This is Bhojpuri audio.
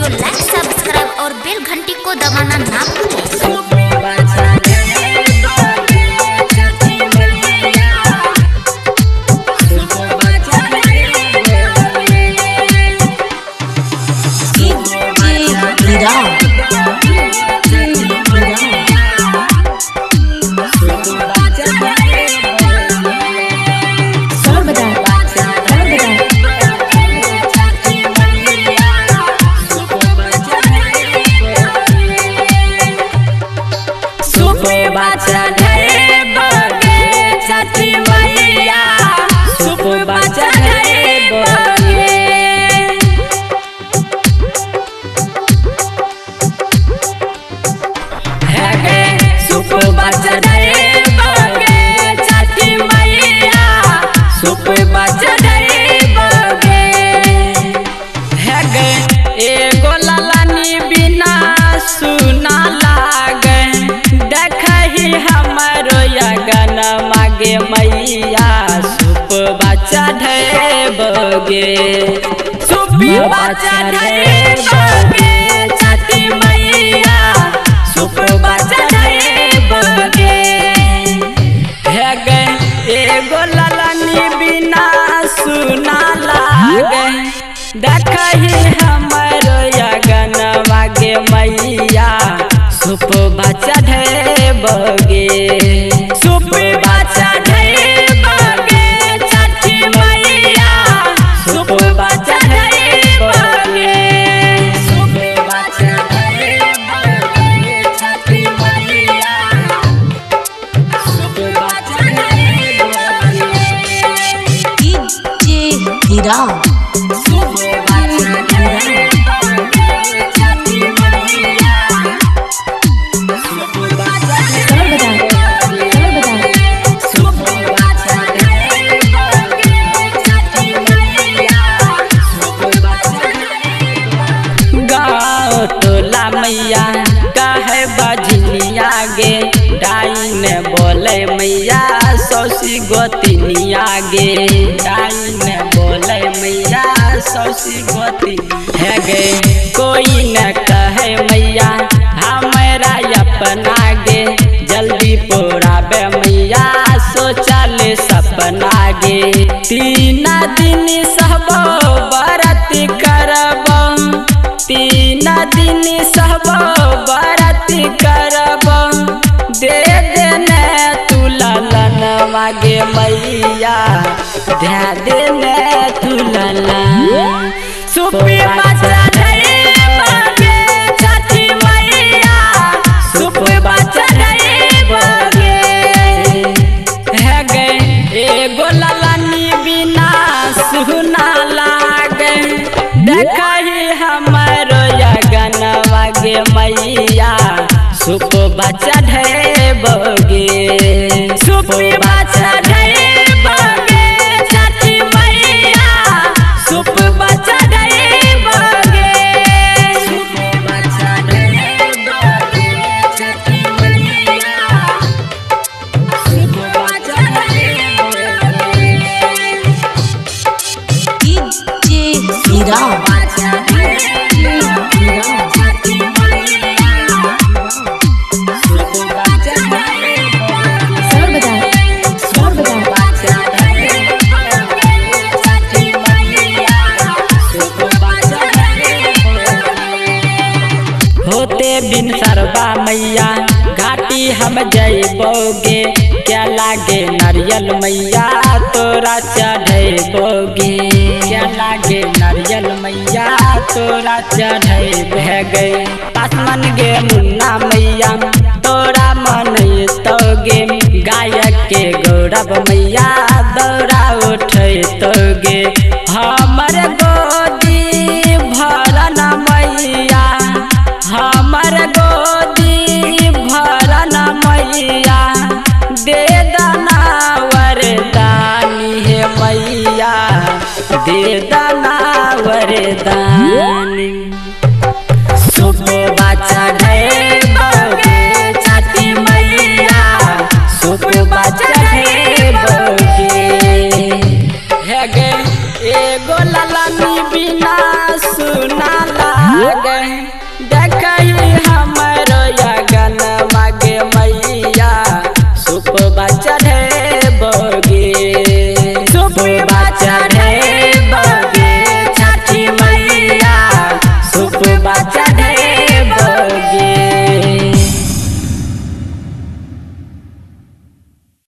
तो लाइक सब्सक्राइब और बेल घंटी को दबाना ना भूलें। मैया सुप बच्चा ढेबगे सुपी बच्चा ढेबगे छठी मैया सुप बच्चा ढेबगे है गे एगो ललनी बिना सुना लागे देखही हमरो यगनवा गे मैया सुप बच्चा ढेबगे सुपी बच्चा मैया कहे बजनिया गे डाइन बोले मैया सौसी गोतिनिया गे डाइन बोले मैया सौसी गोती है गे कोई न कहे मैया हमारा अपना गे जल्दी पूराबे मैया सोचल सपना गे 3 दिन सब व्रत करब 3 दिन सब व्रत करब दे देने तू ललनवा गे मैया दे देने तू ललन सुपी बच्चा ढेबगे छठी मैया सुप बच्चा ढेबगे है गे एगो ललनी बिना सुना लागे देखही हमरो यगनवा गे मैया सुप बच्चा ढेबगे सुपी बच्चा ढेबगे छठी मैया सुप बच्चा ढेबगे सुप बच्चा ढेबगे छठी मैया सुप बच्चा ढेबगे हीरा होते बिन सरबा मैया घाटी हम जइबोगे क्या लागे नारियल मैया तोरा चढ़ेबोगे क्या लागे नारियल मैया तोरा चढ़ेबोगे आसमान गे मुन्ना मैया तोरा मन तोगे गायक के गौरव मैया दौरा उठे तोगे हमर गोदी भरन मैया हमर गोदी भरन मैया दे दाना वरदानी है मैया दे दाना वरदानी सुप बच्चा ढेबगे छठी मैया सुप बच्चा ढेबगे है गे एगो ललनी बिना सुना लागे चढ़े